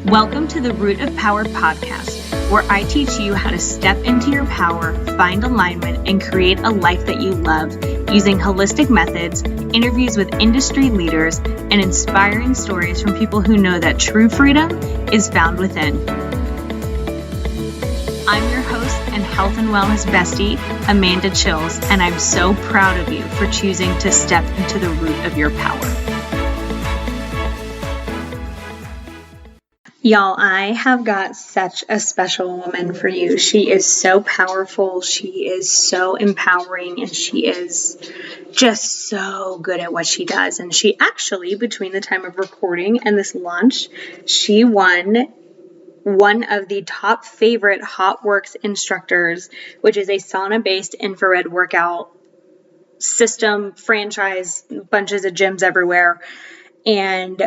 Welcome to the Root of Power podcast, where I teach you how to step into your power, find alignment, and create a life that you love using holistic methods, interviews with industry leaders, and inspiring stories from people who know that true freedom is found within. I'm your host and health and wellness bestie, Amanda Chills, and I'm so proud of you for choosing to step into the root of your power. Y'all, I have got such a special woman for you. She is so powerful. She is so empowering, and she is just so good at what she does. And she actually, between the time of recording and this launch, she won one of the top favorite HotWorks instructors, which is a sauna-based infrared workout system, franchise, bunches of gyms everywhere. And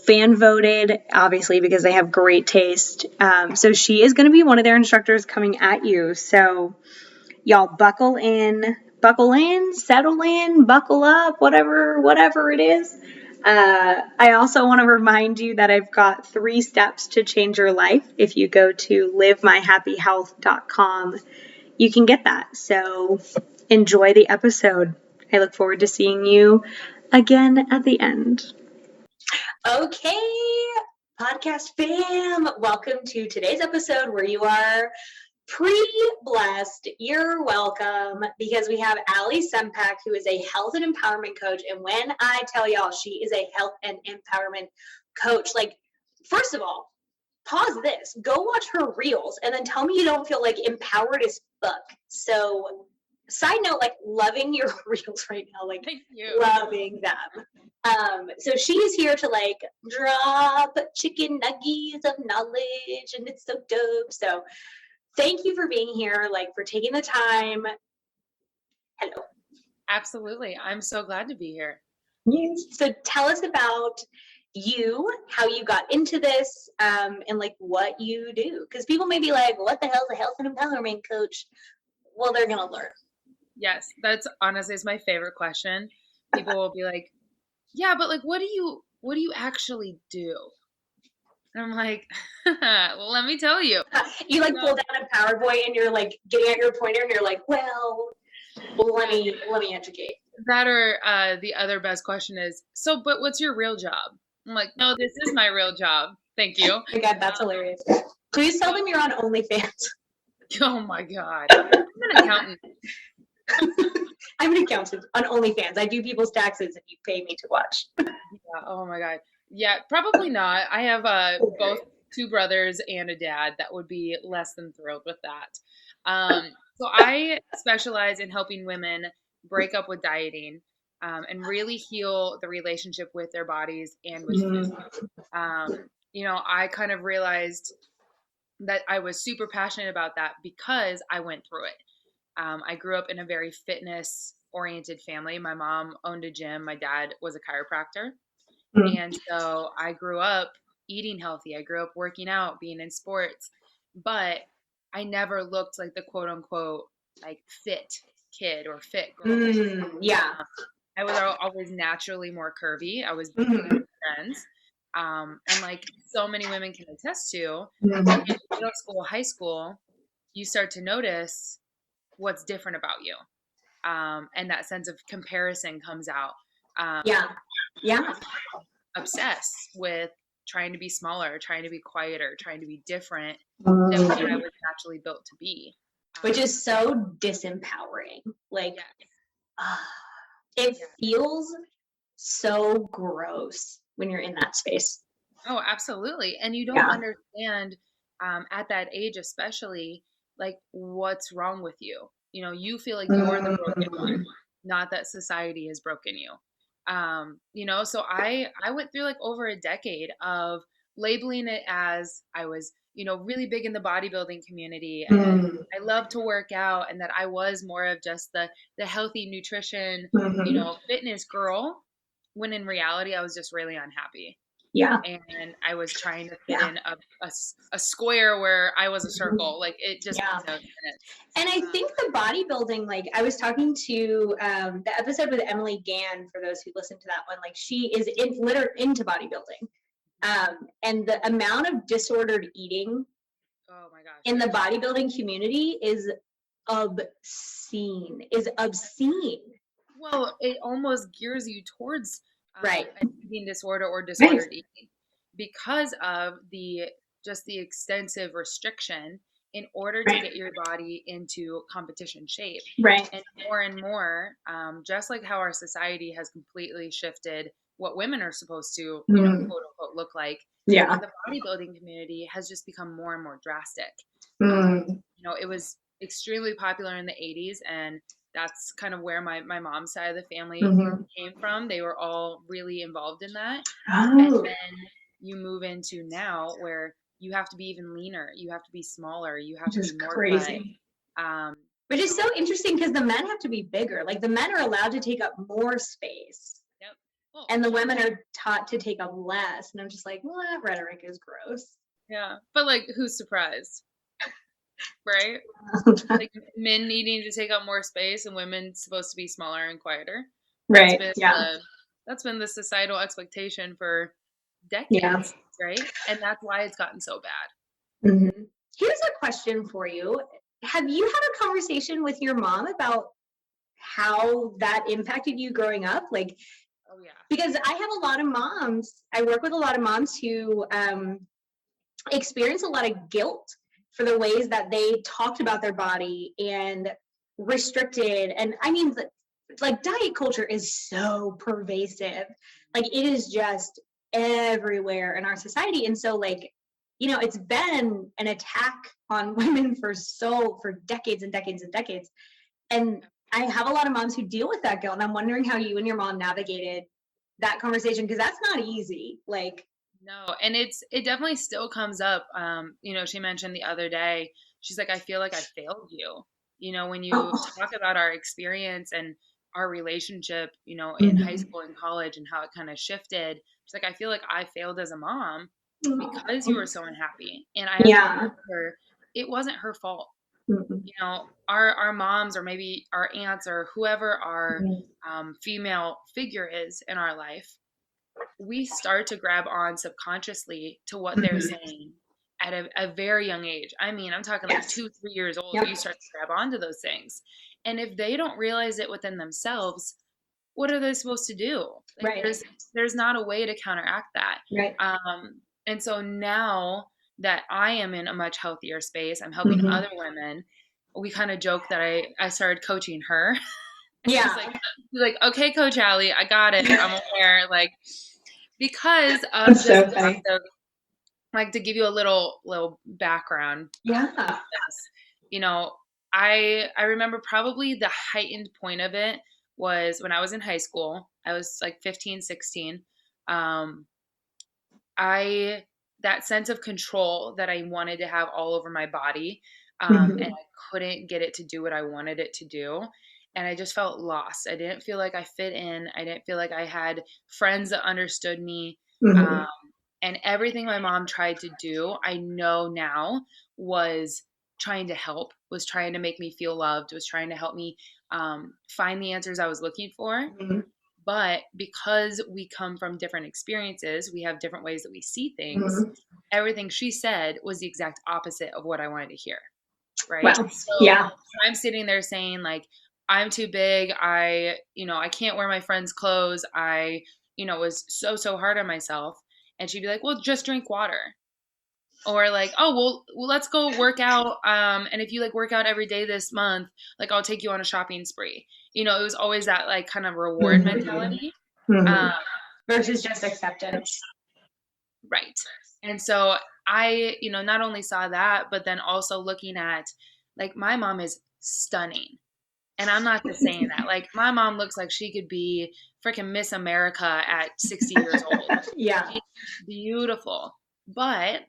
fan voted, obviously, because they have great taste. So she is going to be one of their instructors coming at you. So y'all buckle in, settle in, buckle up, whatever it is. I also want to remind you that I've got 3 steps to change your life. If you go to livemyhappyhealth.com, you can get that. So enjoy the episode. I look forward to seeing you again at the end. Okay, podcast fam, welcome to today's episode where you are pre-blessed. You're welcome because we have Ali Sempak, who is a health and empowerment coach. And when I tell y'all she is a health and empowerment coach, like, first of all, pause this, go watch her reels, and then tell me you don't feel like empowered as fuck. So side note, like, loving your reels right now, like, loving them. So she's here to like drop chicken nuggets of knowledge, and it's so dope. So thank you for being here, like for taking the time. Hello. Absolutely. I'm so glad to be here. Yes. So tell us about you, how you got into this, and like what you do. Because people may be like, what the hell is a health and empowerment coach? Well, they're gonna learn. Yes, that's honestly is my favorite question. People will be like, yeah, but like what do you actually do? And I'm like, well, let me tell you. You like pull down a PowerPoint and you're like getting at your pointer and you're like, well, let me educate. That or the other best question is, so but what's your real job? I'm like, no, this is my real job. Thank you. Oh my God, that's hilarious. Please tell them you're on OnlyFans. Oh my God. I'm an accountant. I'm an accountant on OnlyFans. I do people's taxes and you pay me to watch. Yeah, oh my God. Yeah, probably not. I have both 2 brothers and a dad that would be less than thrilled with that. So I specialize in helping women break up with dieting and really heal the relationship with their bodies and with food. I kind of realized that I was super passionate about that because I went through it. I grew up in a very fitness-oriented family. My mom owned a gym. My dad was a chiropractor. And so I grew up eating healthy. I grew up working out, being in sports. But I never looked like the quote-unquote like fit kid or fit girl. Yeah. I was always naturally more curvy. I was bigger than friends. And like so many women can attest to, in middle school, high school, you start to notice what's different about you. And that sense of comparison comes out. Yeah. Obsessed with trying to be smaller, trying to be quieter, trying to be different than what I was naturally built to be. Which is so disempowering. Like, it feels so gross when you're in that space. Oh, absolutely. And you don't understand at that age, especially, like what's wrong with you. You feel like you're the broken one, not that society has broken you. So I went through like over a decade of labeling it as I was, really big in the bodybuilding community and I love to work out and that I was more of just the healthy nutrition, fitness girl, when in reality I was just really unhappy. Yeah. And I was trying to fit in a square where I was a circle. Like it just made no sense. And I think the bodybuilding, like I was talking to the episode with Emily Gann, for those who listened to that one, like she is into bodybuilding. And the amount of disordered eating Oh my gosh. in the bodybuilding community is obscene. Well, it almost gears you towards Right. an eating disorder or disordered eating because of the extensive restriction in order to get your body into competition shape. Right. And more, just like how our society has completely shifted what women are supposed to, quote unquote, look like. Yeah. The bodybuilding community has just become more and more drastic. It was extremely popular in the 80s, and that's kind of where my mom's side of the family came from. They were all really involved in that. And then you move into now where you have to be even leaner, you have to be smaller, you have to be more crazy. Which is so interesting because the men have to be bigger. Like the men are allowed to take up more space. Yep. Well, and the women are taught to take up less. And I'm just like, well, that rhetoric is gross. Yeah. But like, who's surprised? Right? Like men needing to take up more space and women supposed to be smaller and quieter. Right. That's been the societal expectation for decades, right? And that's why it's gotten so bad. Here's a question for you. Have you had a conversation with your mom about how that impacted you growing up? Like, oh yeah. Because I have a lot of moms, I work with a lot of moms who experience a lot of guilt for the ways that they talked about their body and restricted. And I mean, like diet culture is so pervasive. Like it is just everywhere in our society. And so like, it's been an attack on women for decades and decades and decades. And I have a lot of moms who deal with that guilt. And I'm wondering how you and your mom navigated that conversation, because that's not easy. Like, no, and it definitely still comes up. She mentioned the other day, she's like, I feel like I failed you. When you talk about our experience and our relationship, in high school and college and how it kind of shifted, she's like, I feel like I failed as a mom because you were so unhappy. And I have to remember, it wasn't her fault. Our moms or maybe our aunts or whoever our female figure is in our life, we start to grab on subconsciously to what they're saying at a very young age. I mean, I'm talking like 2-3 years old, you start to grab onto those things. And if they don't realize it within themselves, what are they supposed to do? Like, there's not a way to counteract that. And so now that I am in a much healthier space, I'm helping other women. We kind of joke that I started coaching her. Yeah. She's like, okay, Coach Allie, I got it. I'm aware. Like, because of just like to give you a little background. Yeah. I remember probably the heightened point of it was when I was in high school. I was like 15, 16. That sense of control that I wanted to have all over my body, and I couldn't get it to do what I wanted it to do. And I just felt lost. I didn't feel like I fit in. I didn't feel like I had friends that understood me. And everything my mom tried to do, I know now, was trying to help, was trying to make me feel loved, was trying to help me find the answers I was looking for. But because we come from different experiences, we have different ways that we see things. Everything she said was the exact opposite of what I wanted to hear. Right. Wow. So I'm sitting there saying like, I'm too big. I can't wear my friends' clothes. I, was so hard on myself. And she'd be like, well, just drink water. Or like, oh, well, let's go work out. And if you like work out every day this month, like I'll take you on a shopping spree. It was always that like kind of reward mentality versus just acceptance. Right. And so I, not only saw that, but then also looking at like my mom is stunning. And I'm not just saying that. Like my mom looks like she could be freaking Miss America at 60 years old. Yeah. She's beautiful. But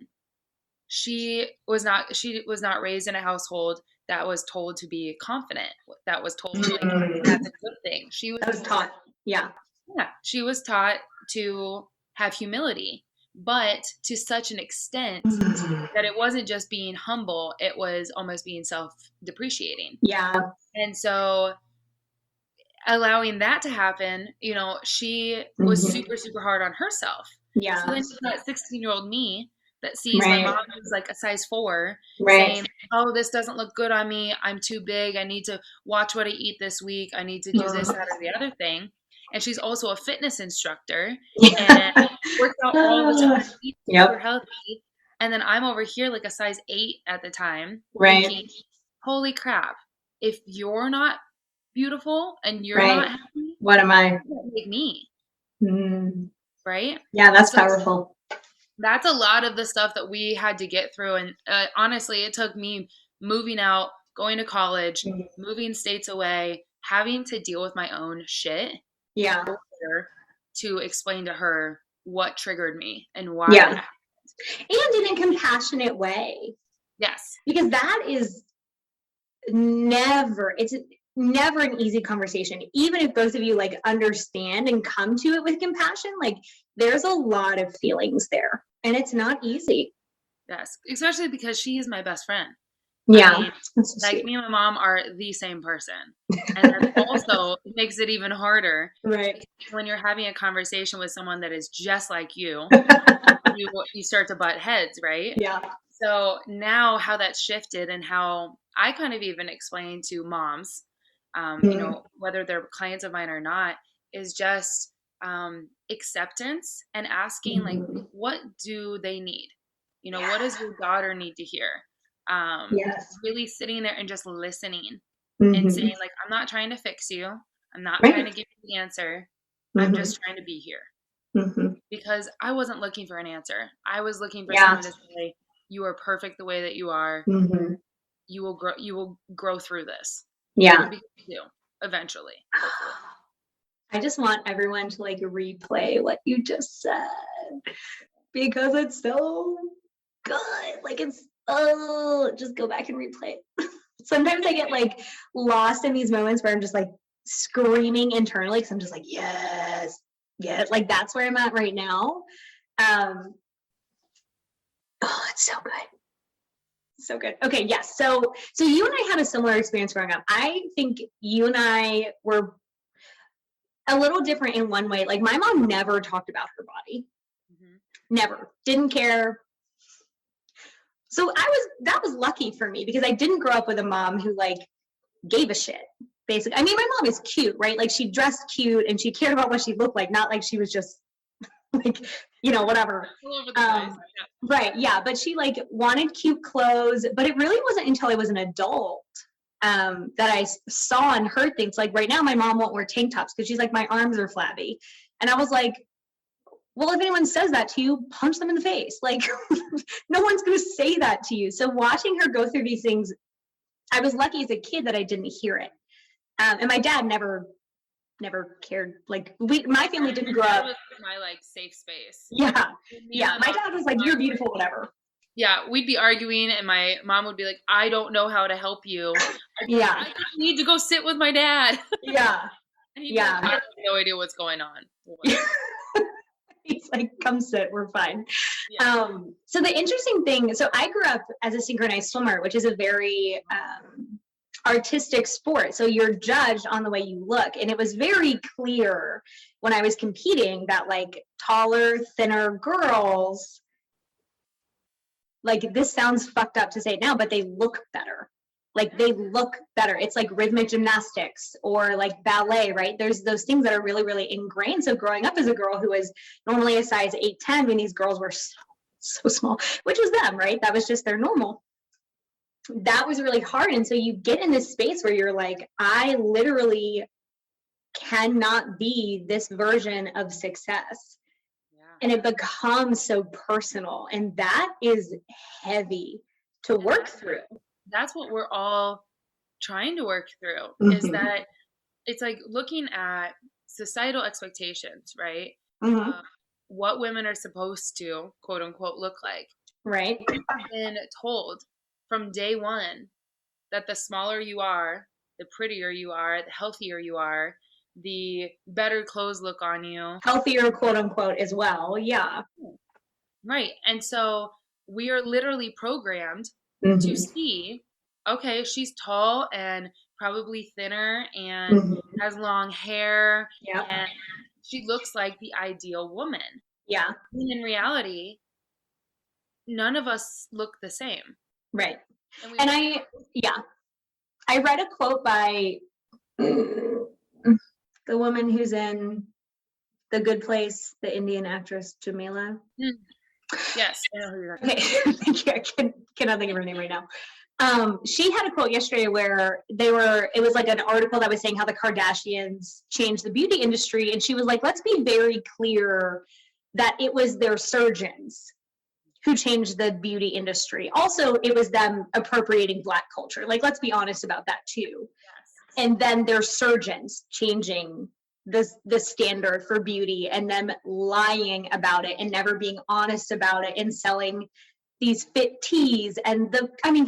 she was not raised in a household that was told to be confident, that was told like that's a good thing. She was taught. Yeah. She was taught to have humility, but to such an extent that it wasn't just being humble, it was almost being self-depreciating. Yeah. And so allowing that to happen, she was super, super hard on herself. Yeah. So then you've got 16-year-old me that sees my Right. mom who's like a size 4 Right. saying, oh, this doesn't look good on me. I'm too big. I need to watch what I eat this week. I need to do this, that, or the other thing. And she's also a fitness instructor and works out all the time, eats super Yep. healthy. And then I'm over here like a size 8 at the time, Right. thinking, holy crap, if you're not beautiful and you're Right. not happy, What am I? you don't make me, Mm. right? Yeah, that's So powerful. that's a lot of the stuff that we had to get through. And honestly, it took me moving out, going to college, Mhm. moving states away, having to deal with my own shit Yeah. in order to explain to her what triggered me and why Yeah. it happened. And in a compassionate way. Yes. Because that is it's never an easy conversation. Even if both of you like understand and come to it with compassion, like there's a lot of feelings there and it's not easy. Yes. Especially because she is my best friend. Yeah. I mean, That's so like sweet. me and my mom are the same person. And that also makes it even harder Right. when you're having a conversation with someone that is just like you. You start to butt heads, right? Yeah. So now how that's shifted and how I kind of even explain to moms, whether they're clients of mine or not, is just acceptance and asking like, Mhm. what do they need? What does your daughter need to hear? Yes. Really sitting there and just listening and Mhm. saying like, I'm not trying to fix you. I'm not trying to Right. give you the answer. I'm Mhm. just trying to be here. Mhm. Because I wasn't looking for an answer. I was looking for Yeah. someone to say, you are perfect the way that you are. Mhm. You will grow through this. Yeah. Because you do, eventually, hopefully. I just want everyone to like replay what you just said because it's so good. Like just go back and replay it. Sometimes I get like lost in these moments where I'm just like screaming internally because I'm just like, yes, yes. Like that's where I'm at right now. It's so good. So good. Okay, yes. So you and I had a similar experience growing up. I think you and I were a little different in one way. Like my mom never talked about her body. Mm-hmm. Never. Didn't care. So that was lucky for me because I didn't grow up with a mom who like gave a shit. Basically. I mean, my mom is cute, right? Like she dressed cute and she cared about what she looked like, not like she was just like, whatever. All over the place. Right, yeah. But she like wanted cute clothes, but it really wasn't until I was an adult that I saw and heard things. Like right now, my mom won't wear tank tops because she's like, my arms are flabby. And I was like, well, if anyone says that to you, punch them in the face. Like, no one's going to say that to you. So watching her go through these things, I was lucky as a kid that I didn't hear it. And my dad never cared. Like my family didn't grow up. That was my like safe space. Yeah. Yeah. My dad was like, you're beautiful, whatever. Yeah, we'd be arguing, and my mom would be like, "I don't know how to help you. Yeah. I just need to go sit with my dad." Yeah. And he'd be like, I have no idea what's going on. He's like, come sit, we're fine. Yeah. So the interesting thing, so I grew up as a synchronized swimmer, which is a very artistic sport. So you're judged on the way you look. And it was very clear when I was competing that like taller, thinner girls, like this sounds fucked up to say it now, but they look better. Like they look better. It's like rhythmic gymnastics or like ballet, right? There's those things that are really, really ingrained. So growing up as a girl who was normally a size 8'10", when these girls were so small, which was them, right? That was just their normal. That was really hard. And so you get in this space where you're like, I literally cannot be this version of success. Yeah. And it becomes so personal. And that is heavy to work through. That's what we're all trying to work through, is that it's like looking at societal expectations, right? What women are supposed to, quote unquote, look like. Right. We've been told from day one that the smaller you are, the prettier you are, the healthier you are, the better clothes look on you. Healthier, quote unquote, as well. Yeah. Right. And so we are literally programmed to see, okay, she's tall and probably thinner and has long hair and she looks like the ideal woman. Yeah. When in reality, none of us look the same. Right. And I read a quote by the woman who's in The Good Place, the Indian actress Jamila. Yes, I know who you're Okay, I cannot think of her name right now. She had a quote yesterday where it was like an article that was saying how the Kardashians changed the beauty industry, and she was like, let's be very clear that it was their surgeons who changed the beauty industry. Also, it was them appropriating Black culture. Like, let's be honest about that too. Yes. And then their surgeons changing the standard for beauty, and them lying about it and never being honest about it, and selling these fit teas and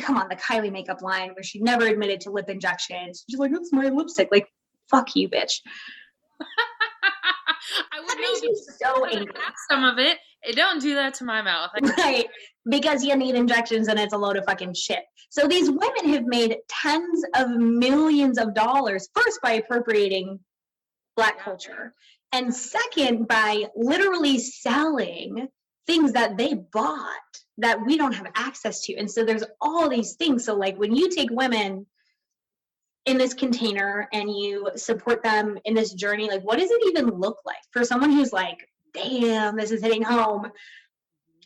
come on, the Kylie makeup line where she never admitted to lip injections. She's like, that's my lipstick. Like, fuck you, bitch. I would That know makes me so angry. Some of it. Don't do that to my mouth. Right. Because you need injections and it's a load of fucking shit. So these women have made tens of millions of dollars, first by appropriating Black culture, and second by literally selling things that they bought that we don't have access to. And so there's all these things. So like when you take women in this container and you support them in this journey, like what does it even look like for someone who's like, damn, this is hitting home?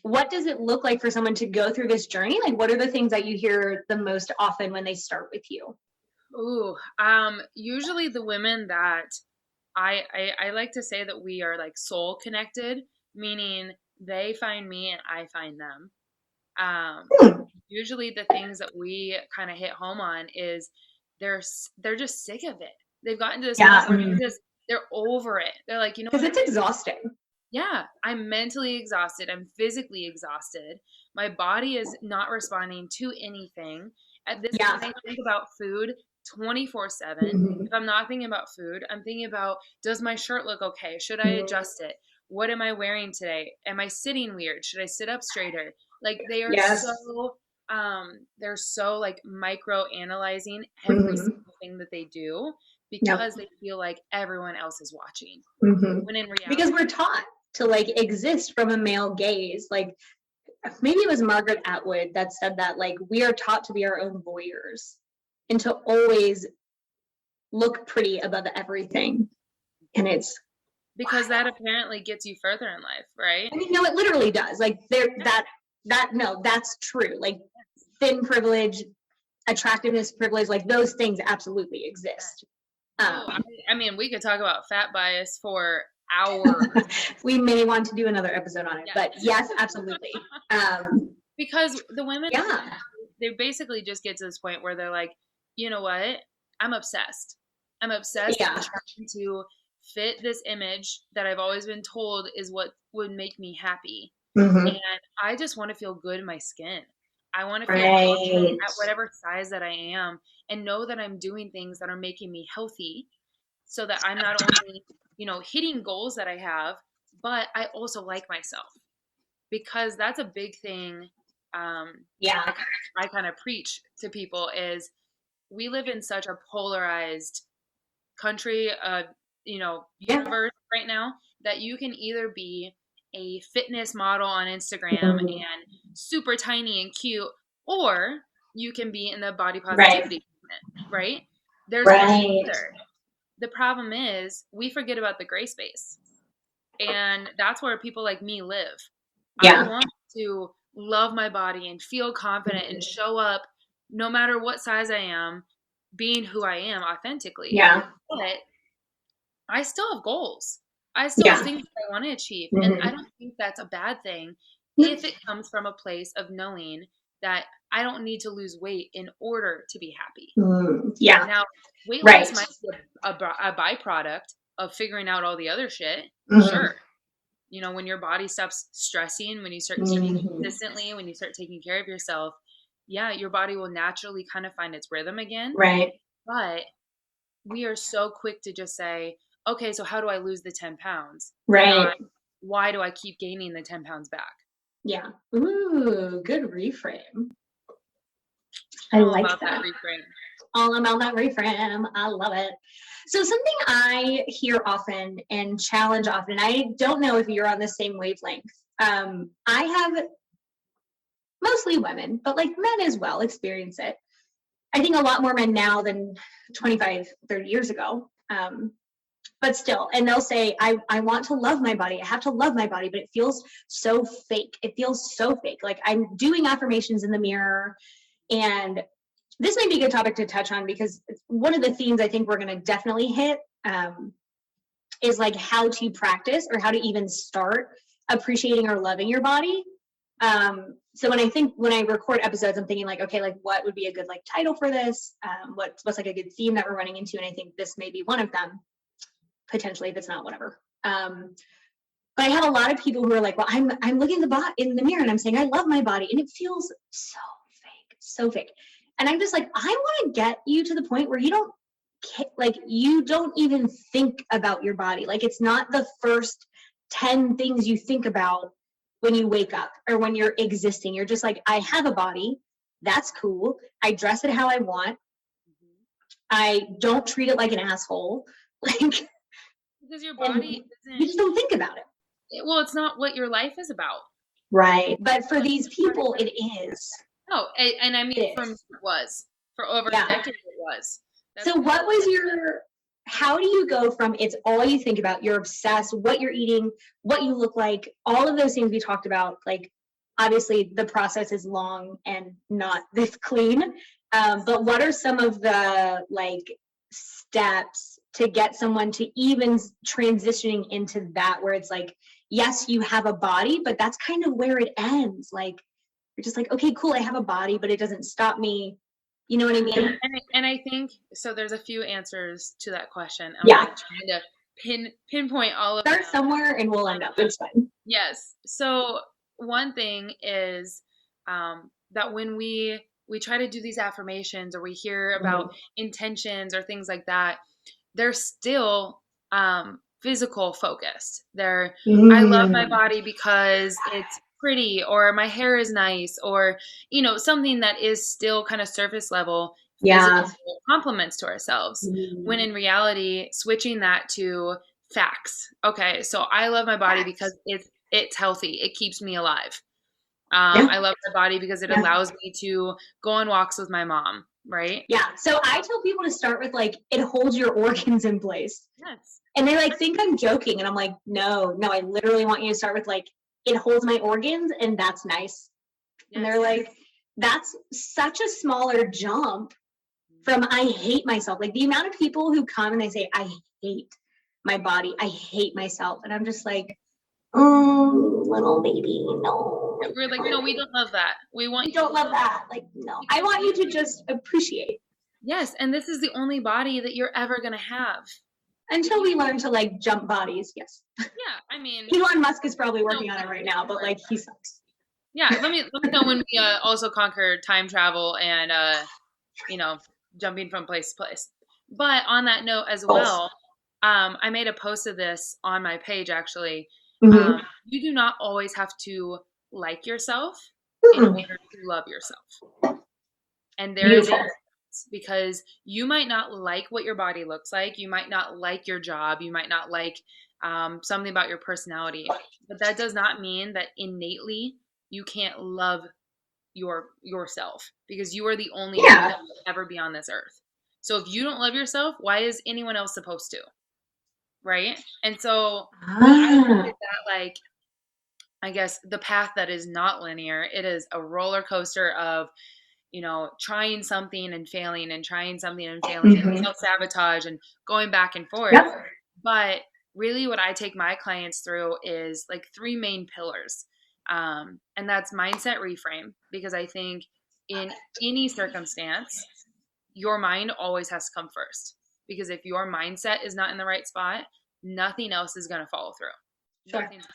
What does it look like for someone to go through this journey? Like, what are the things that you hear the most often when they start with you? Ooh, usually the women that I like to say that we are like soul connected, meaning they find me and I find them. Usually the things that we kind of hit home on is they're just sick of it. They've gotten to this point where they're over it. They're like, you know, because it's exhausting. Yeah, I'm mentally exhausted. I'm physically exhausted. My body is not responding to anything. At this point, I think about food 24/7. Mm-hmm. If I'm not thinking about food, I'm thinking about, does my shirt look okay? Should I adjust it? What am I wearing today? Am I sitting weird? Should I sit up straighter? Like they are they're so like micro analyzing every single thing that they do because they feel like everyone else is watching. When in reality, because we're taught to like exist from a male gaze. Like maybe it was Margaret Atwood that said that, like, we are taught to be our own voyeurs and to always look pretty above everything. And it's because that apparently gets you further in life, right? I mean, no, it literally does. Like that's true. Like thin privilege, attractiveness privilege, like those things absolutely exist. I mean, we could talk about fat bias for hours. We may want to do another episode on it, but yes, absolutely. Because the women, they basically just get to this point where they're like, you know what? I'm obsessed. I'm obsessed with trying to fit this image that I've always been told is what would make me happy. And I just want to feel good in my skin. I want to feel confident at whatever size that I am and know that I'm doing things that are making me healthy so that I'm not only, you know, hitting goals that I have, but I also like myself, because that's a big thing. I kind of preach to people is we live in such a polarized country, universe right now, that you can either be a fitness model on Instagram and super tiny and cute, or you can be in the body positivity movement, right? There's no either. The problem is we forget about the gray space. And that's where people like me live. I want to love my body and feel confident and show up no matter what size I am, being who I am authentically. But I still have goals. I still have things that I want to achieve. And I don't think that's a bad thing if it comes from a place of knowing that I don't need to lose weight in order to be happy. Now, weight loss might be a byproduct of figuring out all the other shit. Sure. You know, when your body stops stressing, when you start eating consistently, when you start taking care of yourself, your body will naturally kind of find its rhythm again. But we are so quick to just say, okay, so how do I lose the 10 pounds? Not, why do I keep gaining the 10 pounds back? Yeah. Ooh, good reframe. I like that. Reframe. all about that reframe. I love it. So something I hear often and challenge often, and I don't know if you're on the same wavelength. I have mostly women, but like men as well experience it. I think a lot more men now than 25, 30 years ago. But still, and they'll say, I want to love my body. I have to love my body, but it feels so fake. It feels so fake. Like I'm doing affirmations in the mirror. And this may be a good topic to touch on because one of the themes I think we're going to definitely hit is like how to practice or how to even start appreciating or loving your body. So when I record episodes, I'm thinking like, okay, like what would be a good like title for this? What's like a good theme that we're running into? And I think this may be one of them, potentially, if it's not, whatever. But I have a lot of people who are like, well, I'm looking in the mirror and I'm saying, I love my body. And it feels so fake. And I'm just like, I want to get you to the point where you don't even think about your body. Like it's not the first 10 things you think about when you wake up or when you're existing. You're just like, I have a body. That's cool. I dress it how I want. I don't treat it like an asshole. Like, because your body you just don't think about it. Well, it's not what your life is about. Right. But for these people, it is. Oh, and I mean, for me, it was. For over a decade, it was. So what was how do you go from it's all you think about, you're obsessed, what you're eating, what you look like, all of those things we talked about, like obviously the process is long and not this clean, but what are some of the like steps to get someone to even transitioning into that where it's like, yes, you have a body, but that's kind of where it ends. Like, you're just like, okay, cool, I have a body, but it doesn't stop me. You know what I mean? And I think, so there's a few answers to that question. I'm like trying to pinpoint all of Start somewhere and we'll end up. It's fine. Yes. So one thing is that when we try to do these affirmations or we hear about intentions or things like that, they're still physical focused. They're, I love my body because it's pretty, or my hair is nice, or, you know, something that is still kind of surface level physical compliments to ourselves. When in reality, switching that to facts. Okay, so I love my body because it's healthy. It keeps me alive. I love my body because it allows me to go on walks with my mom, right? Yeah. So I tell people to start with like, it holds your organs in place. Yes. And they like think I'm joking. And I'm like, no, I literally want you to start with like, it holds my organs and that's nice. Yes. And they're like, that's such a smaller jump from I hate myself. Like the amount of people who come and they say, I hate my body. I hate myself. And I'm just like, little baby, no. We're like, no, we don't love that. We don't love that. Like, no. I want you to just appreciate. Yes. And this is the only body that you're ever going to have. Until we learn to like jump bodies, yes. Yeah, I mean, Elon Musk is probably working on it right now, but like he sucks. Yeah, let me know when we also conquer time travel and you know, jumping from place to place. But on that note as well, I made a post of this on my page actually. You do not always have to like yourself in order to love yourself. And there is a because you might not like what your body looks like. You might not like your job. You might not like something about your personality. But that does not mean that innately you can't love yourself because you are the only one that will ever be on this earth. So if you don't love yourself, why is anyone else supposed to? Right? And so I look at that like, I guess the path that is not linear, it is a roller coaster of, you know, trying something and failing and trying something and failing and self-sabotage and going back and forth. But really what I take my clients through is like 3 main pillars. And that's mindset reframe, because I think in any circumstance, your mind always has to come first. Because if your mindset is not in the right spot, nothing else is going to follow through. Nothing's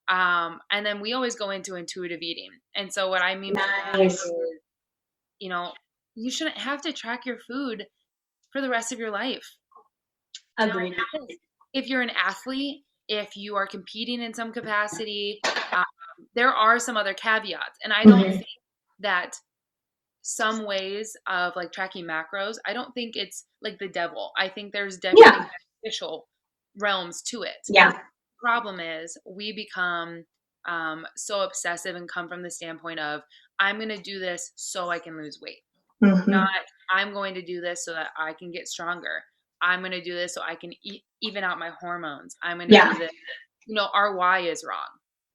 and then we always go into intuitive eating. And so what I mean by that is, you know, you shouldn't have to track your food for the rest of your life. Agreed. Now, if you're an athlete, if you are competing in some capacity, there are some other caveats. And I don't think that some ways of like tracking macros. I don't think it's like the devil. I think there's Yeah. definitely beneficial realms to it. Yeah. Problem is we become so obsessive and come from the standpoint of I'm going to do this so I can lose weight, not I'm going to do this so that I can get stronger. I'm going to do this so I can even out my hormones. I'm going to do this. Our why is wrong.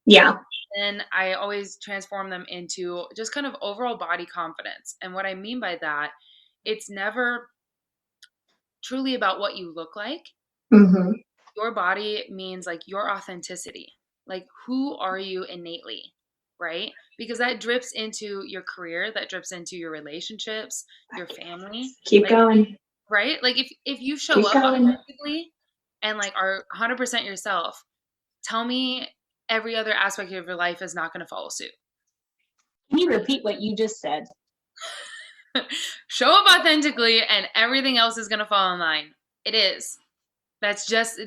Yeah. And I always transform them into just kind of overall body confidence. And what I mean by that, it's never truly about what you look like. Your body means like your authenticity. Like, who are you innately, right? Because that drips into your career, that drips into your relationships, your family. Keep going. Right? Like, if you show Keep up going. authentically and like are 100% yourself, tell me every other aspect of your life is not going to follow suit. Can you repeat what you just said? Show up authentically and everything else is going to fall in line. It is. That's just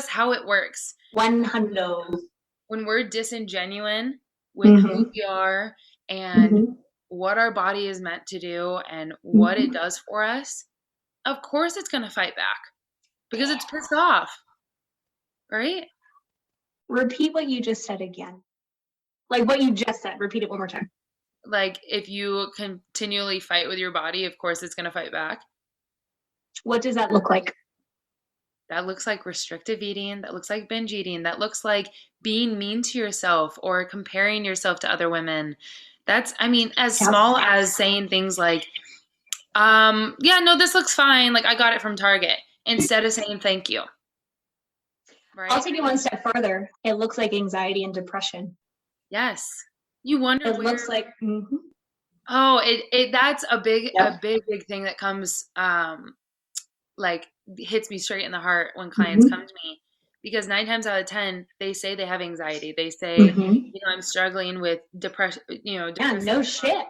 how it works. 100. When we're disingenuine with who we are and what our body is meant to do and what it does for us, of course it's going to fight back because it's pissed off. Right? Repeat what you just said again. Like what you just said. Repeat it one more time. Like if you continually fight with your body, of course it's going to fight back. What does that look like? That looks like restrictive eating. That looks like binge eating. That looks like being mean to yourself or comparing yourself to other women. That's, as small as saying things like, yeah, no, this looks fine. Like I got it from Target, instead of saying thank you. Right? I'll take it one step further. It looks like anxiety and depression. Yes. You wonder it looks like, oh, that's a big thing that comes, like hits me straight in the heart when clients come to me, because 9 times out of 10 they say they have anxiety. They say, I'm struggling with depression. Yeah, no shit.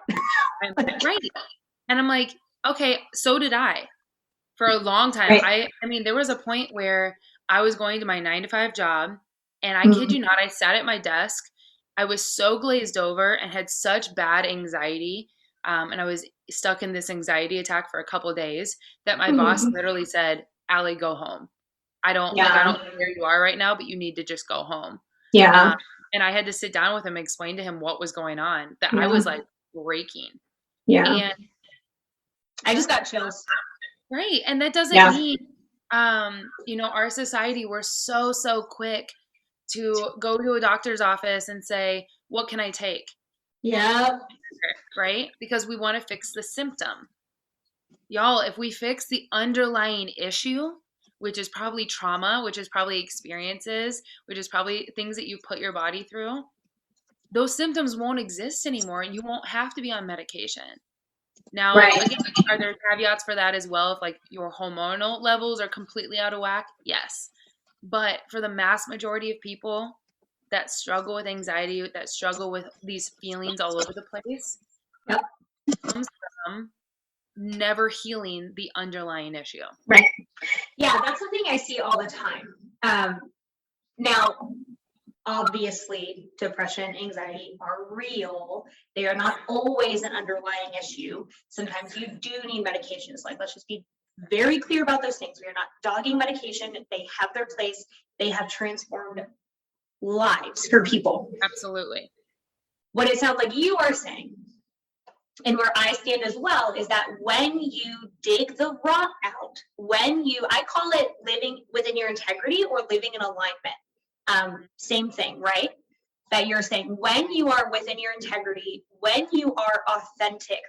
Right. And I'm like, okay, so did I for a long time. Right. I mean, there was a point where I was going to my 9-to-5 job, and I kid you not, I sat at my desk. I was so glazed over and had such bad anxiety. And I was stuck in this anxiety attack for a couple of days that my boss literally said, Allie, go home. I don't know where you are right now, but you need to just go home. Yeah. And I had to sit down with him, explain to him what was going on, that I was like breaking. Yeah. And I just got chills. Right. And that doesn't mean, our society, we're so quick to go to a doctor's office and say, what can I take? Yeah. Right? Because we want to fix the symptom. Y'all, if we fix the underlying issue, which is probably trauma, which is probably experiences, which is probably things that you put your body through, those symptoms won't exist anymore. You won't have to be on medication. Now, again, are there caveats for that as well? If like your hormonal levels are completely out of whack? Yes. But for the mass majority of people that struggle with anxiety, that struggle with these feelings all over the place, it comes from never healing the underlying issue. Right. Yeah, that's something I see all the time. Now, obviously, depression, anxiety are real. They are not always an underlying issue. Sometimes you do need medications. Like, let's just be very clear about those things. We are not dogging medication. They have their place. They have transformed lives for people. Absolutely. What it sounds like you are saying, and where I stand as well, is that when you dig the rot out, I call it living within your integrity or living in alignment. Same thing, right? That you're saying when you are within your integrity, when you are authentic,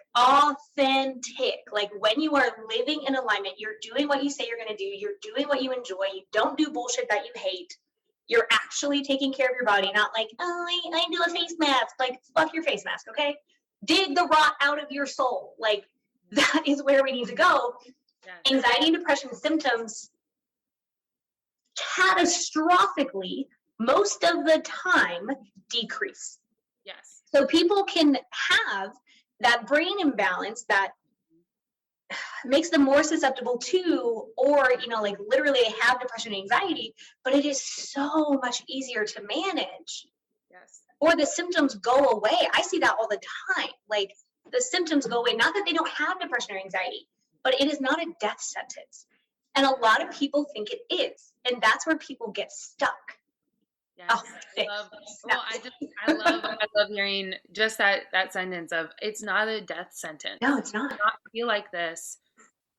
like when you are living in alignment, you're doing what you say you're going to do, you're doing what you enjoy, you don't do bullshit that you hate, you're actually taking care of your body, not like, oh, I do a face mask. Like, fuck your face mask, okay? Dig the rot out of your soul. Like, that is where we need to go. Yes. Anxiety and depression symptoms catastrophically, most of the time, decrease. Yes. So people can have that brain imbalance that makes them more susceptible to, or, like literally they have depression and anxiety, but it is so much easier to manage. Yes. Or the symptoms go away. I see that all the time. Like, the symptoms go away. Not that they don't have depression or anxiety, but it is not a death sentence. And a lot of people think it is. And that's where people get stuck. Yes. Oh, I love hearing just that sentence of, it's not a death sentence. No, it's not. You will not feel like this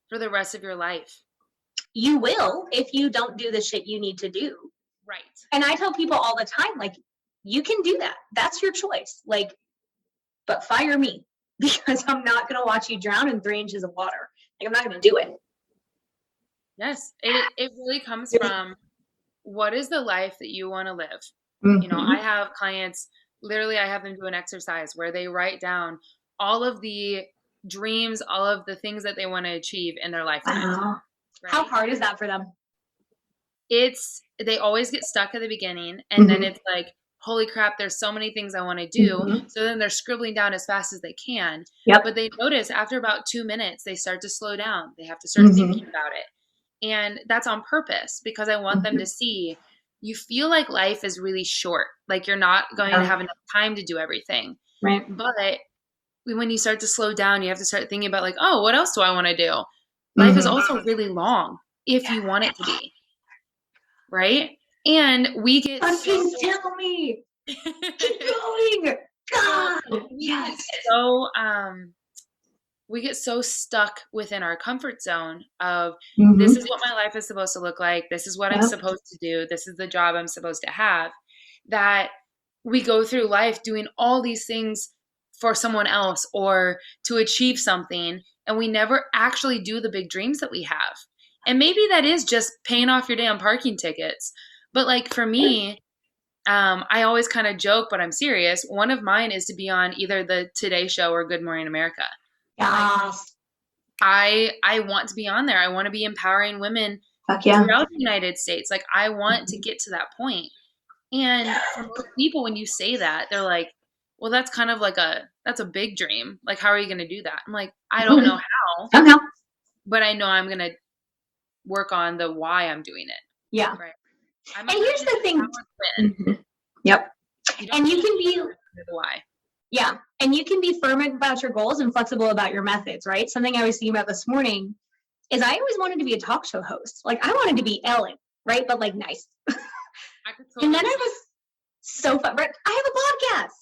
for the rest of your life. You will if you don't do the shit you need to do. Right. And I tell people all the time, like, you can do that. That's your choice. Like, but fire me, because I'm not going to watch you drown in 3 inches of water. Like, I'm not going to do it. Yes. It really comes from, what is the life that you want to live? You know, I have clients, literally I have them do an exercise where they write down all of the dreams, all of the things that they want to achieve in their lifetime. Wow. Right? How hard is that for them? They always get stuck at the beginning, and then it's like, holy crap, there's so many things I want to do. So then they're scribbling down as fast as they can. But they notice after about 2 minutes, they start to slow down. They have to start thinking about it. And that's on purpose, because I want them to see, you feel like life is really short. Like you're not going to have enough time to do everything. Right. But when you start to slow down, you have to start thinking about like, oh, what else do I want to do? Life is also really long if you want it to be. Right? And we get tell me. Keep going. God. Yes. So we get so stuck within our comfort zone of, this is what my life is supposed to look like. This is what I'm supposed to do. This is the job I'm supposed to have, that we go through life doing all these things for someone else or to achieve something. And we never actually do the big dreams that we have. And maybe that is just paying off your damn parking tickets. But like for me, I always kind of joke, but I'm serious. One of mine is to be on either the Today Show or Good Morning America. Yes. I want to be on there. I want to be empowering women throughout the United States. Like I want to get to that point. And for most people, when you say that, they're like, well, that's kind of like that's a big dream. Like, how are you going to do that? I'm like, I don't know how, but I know I'm going to work on the why I'm doing it. Yeah. Right. And here's the thing. Yep. And you can be the why. Yeah. And you can be firm about your goals and flexible about your methods, right? Something I was thinking about this morning is I always wanted to be a talk show host. Like I wanted to be Ellen, right? But like nice. And then I was so fun. Right? I have a podcast.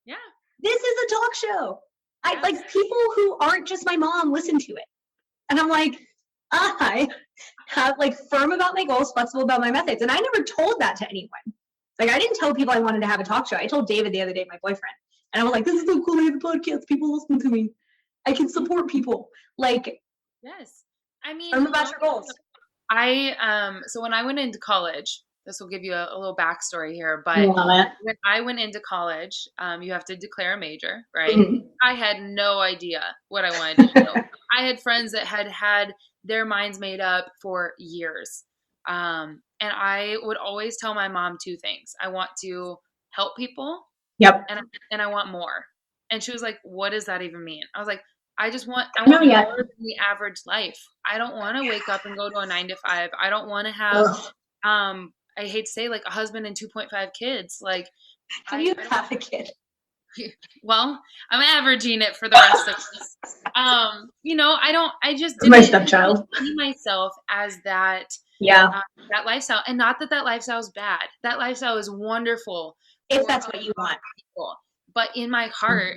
Yeah. This is a talk show. I like people who aren't just my mom listen to it. And I'm like, I have like firm about my goals, flexible about my methods. And I never told that to anyone. Like I didn't tell people I wanted to have a talk show. I told David the other day, my boyfriend, and I was like, this is so cool. I have a podcast. People listen to me. I can support people. Like, yes. I mean, firm about your goals. So when I went into college, this will give you a little backstory here, but when I went into college, you have to declare a major, right? I had no idea what I wanted to do. I had friends that had their minds made up for years. And I would always tell my mom 2 things. I want to help people. Yep. And I want more. And she was like, what does that even mean? I was like, I want more than the average life. I don't want to wake up and go to a 9 to 5. I don't want to have, I hate to say, like a husband and 2.5 kids. Like, how do you have a kid? Well, I'm averaging it for the rest of us. You know, I just didn't my stepchild see myself as that, that lifestyle. And not that lifestyle is bad. That lifestyle is wonderful. If that's what you want. People. But in my heart,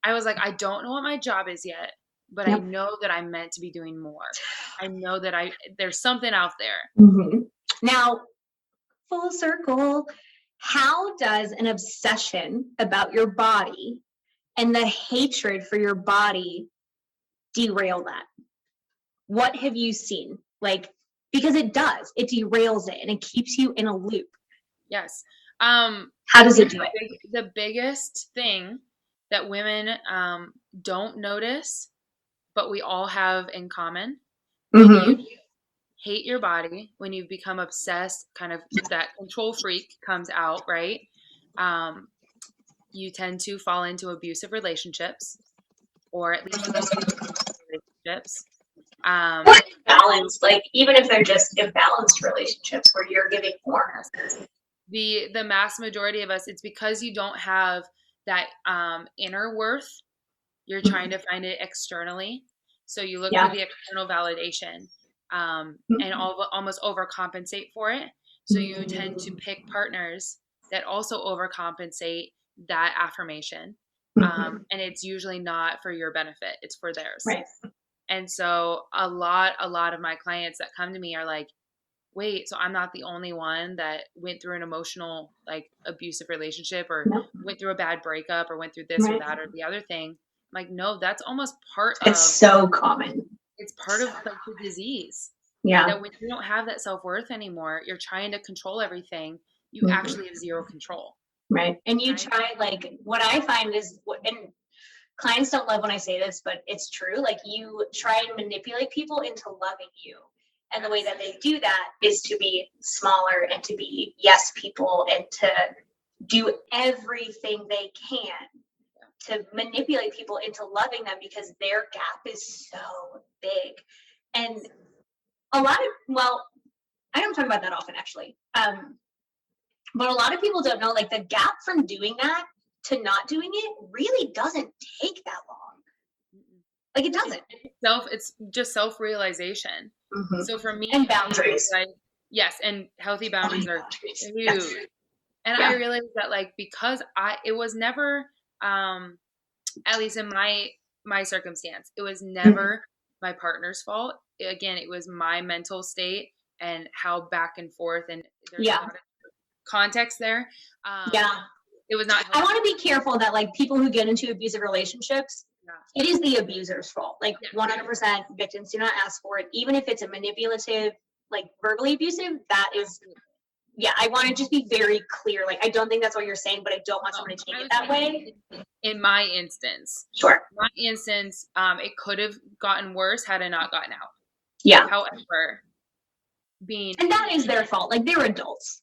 I was like, I don't know what my job is yet, but I know that I'm meant to be doing more. I know that there's something out there. Now, full circle, how does an obsession about your body and the hatred for your body derail that? What have you seen? Like, because it derails it and it keeps you in a loop. Yes. How does it do it? The biggest thing that women don't notice, but we all have in common, when you hate your body, when you become obsessed, kind of that control freak comes out, right? You tend to fall into abusive relationships, or at least relationships. Balance, like even if they're just imbalanced relationships where you're giving more. The mass majority of us, it's because you don't have that inner worth you're trying to find it externally. So you look Yeah. for the external validation, and almost overcompensate for it. So you tend to pick partners that also overcompensate that affirmation. And it's usually not for your benefit, it's for theirs. Right. And so a lot of my clients that come to me are like, wait, so I'm not the only one that went through an emotional, like, abusive relationship, or No. went through a bad breakup, or went through this or that or the other thing. I'm like, no, that's almost part It's so common. It's part of like the disease. Yeah. That when you don't have that self-worth anymore, you're trying to control everything. You actually have zero control. Right. And you try, like, what I find is, and clients don't love when I say this, but it's true. Like, you try and manipulate people into loving you. And the way that they do that is to be smaller and to be yes people and to do everything they can to manipulate people into loving them because their gap is so big. And a lot of, well, I don't talk about that often actually. But a lot of people don't know, like, the gap from doing that to not doing it really doesn't take that long. Like, it doesn't. It's just self-realization. So for me, and boundaries. Yes, and healthy boundaries are huge. Yes. And I realized that, like, because it was never, at least in my circumstance, it was never my partner's fault. Again, it was my mental state and how back and forth, and there's a lot of context there. It was not helpful. I want to be careful that, like, people who get into abusive relationships, it is the abuser's fault. Like, 100% victims do not ask for it. Even if it's a manipulative, like, verbally abusive, that is, I want to just be very clear. Like, I don't think that's what you're saying, but I don't want someone to take it that way. In my instance. Sure. My instance, it could have gotten worse had I not gotten out. Yeah. However, and that is their fault. Like, they're adults.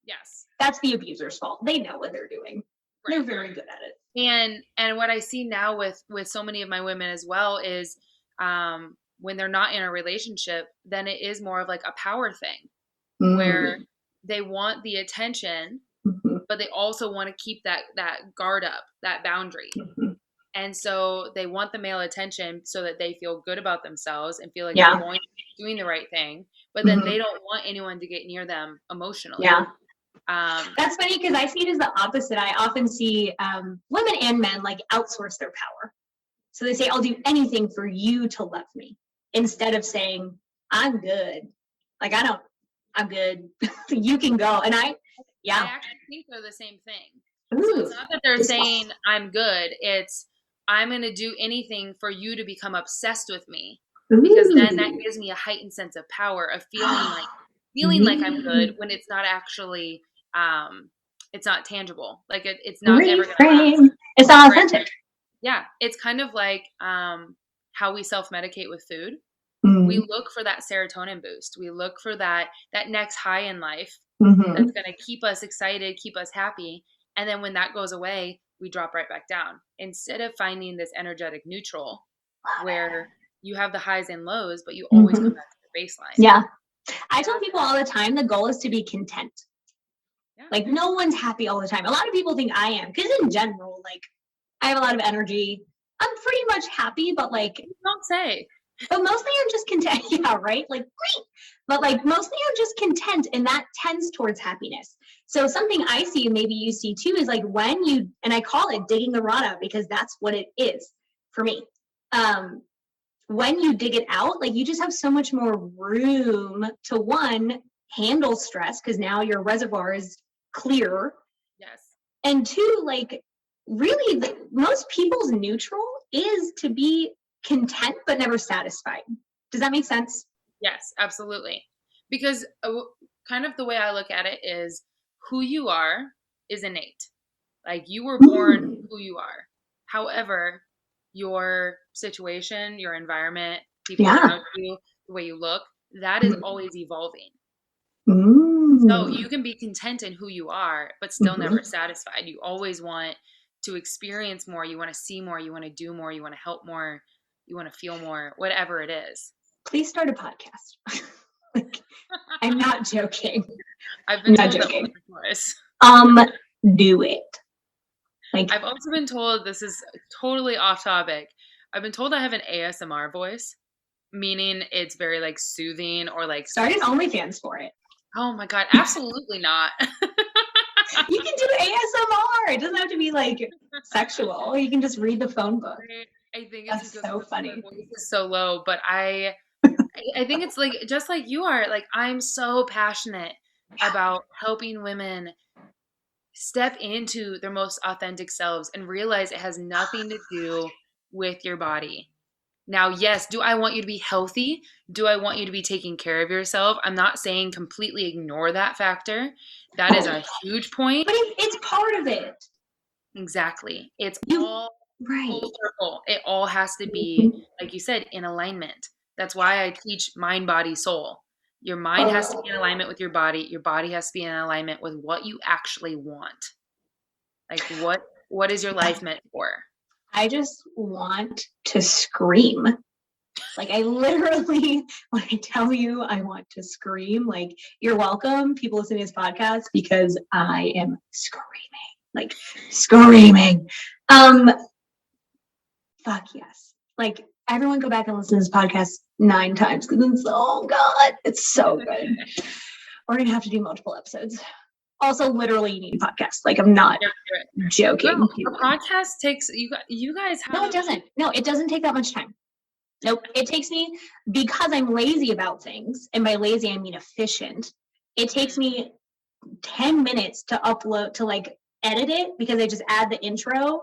Yes. That's the abuser's fault. They know what they're doing. Right. They're very good at it. And what I see now with so many of my women as well is, when they're not in a relationship, then it is more of like a power thing where they want the attention, but they also want to keep that guard up, that boundary. And so they want the male attention so that they feel good about themselves and feel like they're doing the right thing, but then they don't want anyone to get near them emotionally. Yeah. That's funny because I see it as the opposite. I often see women and men, like, outsource their power. So they say, I'll do anything for you to love me, instead of saying, I'm good. Like, I'm good. You can go. And I actually think they're the same thing. So it's not that they're saying I'm good. It's, I'm going to do anything for you to become obsessed with me, because then that gives me a heightened sense of power, of feeling like I'm good when it's not actually, it's not tangible. Like, it's not ever going to last. It's not authentic. Yeah. It's kind of like, how we self-medicate with food. We look for that serotonin boost. We look for that next high in life that's going to keep us excited, keep us happy. And then when that goes away, we drop right back down, instead of finding this energetic neutral where you have the highs and lows, but you always come back to the baseline. Yeah. I tell people all the time, the goal is to be content. Yeah. Like, no one's happy all the time. A lot of people think I am, because in general, like, I have a lot of energy. I'm pretty much happy, but, like, don't say. But mostly I'm just content. Yeah, right? Like, great. But, like, mostly I'm just content, and that tends towards happiness. So something I see, maybe you see too, is, like, when you, and I call it digging the rod out, because that's what it is for me. When you dig it out, like, you just have so much more room to, one, handle stress, because now your reservoir is clear. Yes. And two, like, really, most people's neutral is to be content but never satisfied. Does that make sense? Yes, absolutely. Because kind of the way I look at it is, who you are is innate. Like, you were born who you are. However, your situation, your environment, people around you, the way you look, that is always evolving. So you can be content in who you are, but still never satisfied. You always want to experience more. You want to see more. You want to do more. You want to help more. You want to feel more, whatever it is. Please start a podcast. Like, I'm not joking. I've been not joking. Twice. Do it. Like, I've also been told, this is totally off topic. I've been told I have an ASMR voice, meaning it's very like soothing or like, started OnlyFans for it. oh my God, absolutely not. You can do ASMR. It doesn't have to be like sexual. You can just read the phone book. I think it's That's because so my funny. voice is so low, but I think it's like just like you are. Like I'm so passionate about helping women step into their most authentic selves and realize it has nothing to do with your body. Now, yes, do I want you to be healthy? Do I want you to be taking care of yourself? I'm not saying completely ignore that factor. That is a huge point. But it's part of it. Exactly. It's You all right. full circle. It all has to be, like you said, in alignment. That's why I teach mind, body, soul. Your mind has to be in alignment with your body. Your body has to be in alignment with what you actually want. Like what is your life meant for? I just want to scream. Like I literally, when I tell you I want to scream, like you're welcome, people listening to this podcast, because I am screaming. Like screaming. Fuck yes. Like everyone go back and listen to this podcast 9 times because it's oh god, it's so good. We're gonna have to do multiple episodes. Also, literally, you need a podcast. Like I'm not joking. Girl, a podcast takes you guys have. No, it doesn't. No, it doesn't take that much time. Nope. It takes me, because I'm lazy about things, and by lazy I mean efficient. It takes me 10 minutes to upload, to like edit it, because I just add the intro,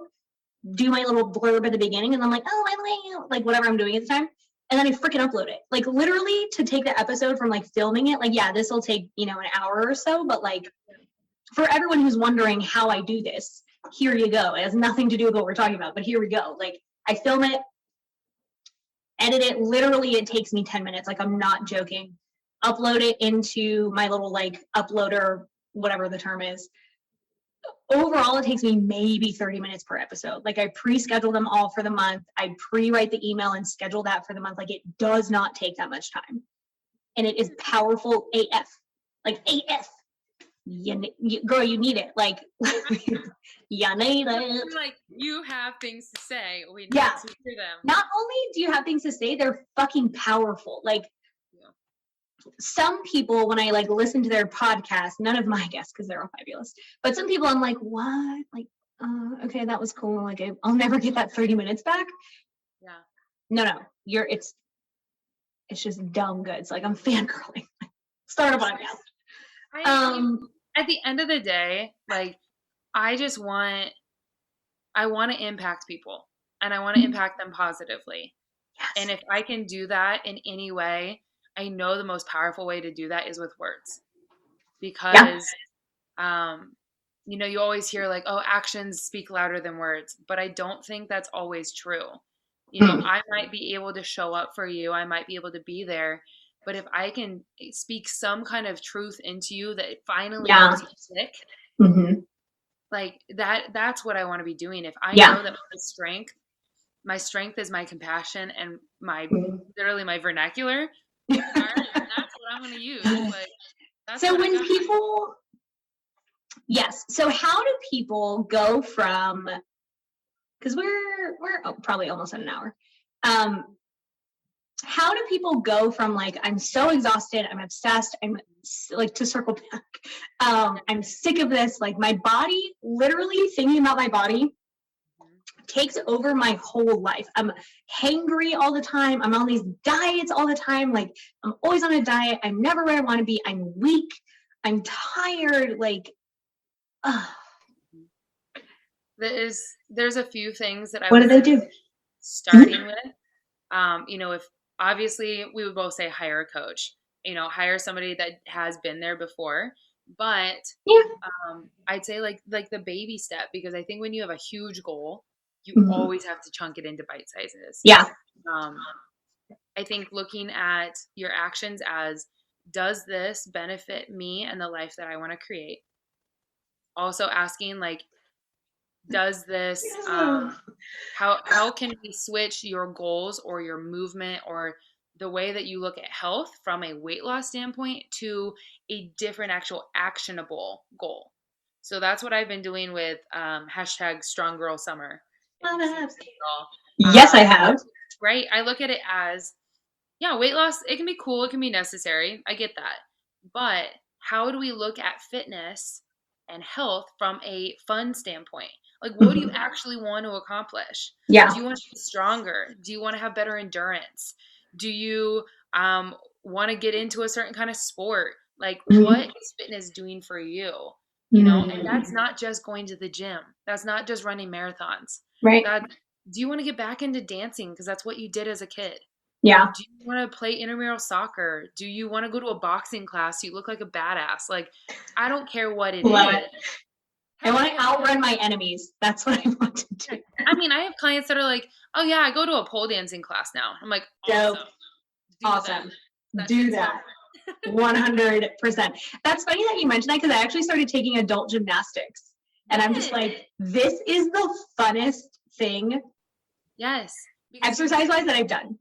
do my little blurb at the beginning, and I'm like, oh, like whatever I'm doing at the time. And then I freaking upload it. Like literally to take the episode from like filming it, like, yeah, this will take, an hour or so, but like for everyone who's wondering how I do this, here you go. It has nothing to do with what we're talking about, but here we go. Like I film it, edit it. Literally, it takes me 10 minutes. Like I'm not joking. Upload it into my little like uploader, whatever the term is. Overall, it takes me maybe 30 minutes per episode. Like I pre-schedule them all for the month. I pre-write the email and schedule that for the month. Like it does not take that much time. And it is powerful AF. Like AF. Girl, you need it. Like, you need it. Like you have things to say. We need Yeah. to hear them. Not only do you have things to say, they're fucking powerful. Like, some people, when I like listen to their podcast, none of my guests, because they're all fabulous, but some people I'm like, what? Like, okay, that was cool. Like, I'll never get that 30 minutes back. Yeah. No, it's just dumb good. It's like I'm fangirling. Start a podcast. At the end of the day, like I want to impact people, and I want to impact them positively. Yes. And if I can do that in any way, I know the most powerful way to do that is with words. Because you always hear like, oh, actions speak louder than words, but I don't think that's always true. I might be able to show up for you, I might be able to be there, but if I can speak some kind of truth into you that finally makes you sick, like that's what I want to be doing. If I know that my strength is my compassion and my literally my vernacular, that's what I'm going to use. Like, so when people, yes. So how do people go from, because we're probably almost at an hour. How do people go from like, I'm so exhausted, I'm obsessed, I'm like, to circle back, I'm sick of this, like my body, literally thinking about my body takes over my whole life. I'm hangry all the time. I'm on these diets all the time. Like I'm always on a diet. I'm never where I want to be. I'm weak. I'm tired. Like, there's a few things that I what do would they do? Starting with, if obviously we would both say hire a coach, hire somebody that has been there before, but I'd say like the baby step, because I think when you have a huge goal, you always have to chunk it into bite sizes. Yeah. I think looking at your actions as, does this benefit me and the life that I want to create? Also asking like, does this, how can we switch your goals or your movement or the way that you look at health from a weight loss standpoint to a different actual actionable goal? So that's what I've been doing with hashtag Strong Girl Summer. If you've seen it at all. Yes, I have. Right? I look at it as, yeah, weight loss, it can be cool, it can be necessary. I get that. But how do we look at fitness and health from a fun standpoint? Like, what do you actually want to accomplish? Yeah. Do you want to be stronger? Do you want to have better endurance? Do you want to get into a certain kind of sport? Like, what is fitness doing for you? You know, and that's not just going to the gym. That's not just running marathons. Right. Do you want to get back into dancing because that's what you did as a kid? Yeah. Do you want to play intramural soccer? Do you want to go to a boxing class so you look like a badass? Like, I don't care what it Love is. it. I want to outrun my enemies. That's what I want to do. I mean, I have clients that are like, oh yeah, I go to a pole dancing class now. I'm like, Dope. awesome. Do that. 100%. That's funny that you mentioned that because I actually started taking adult gymnastics. And I'm just like, this is the funnest thing. Yes. Exercise-wise that I've done.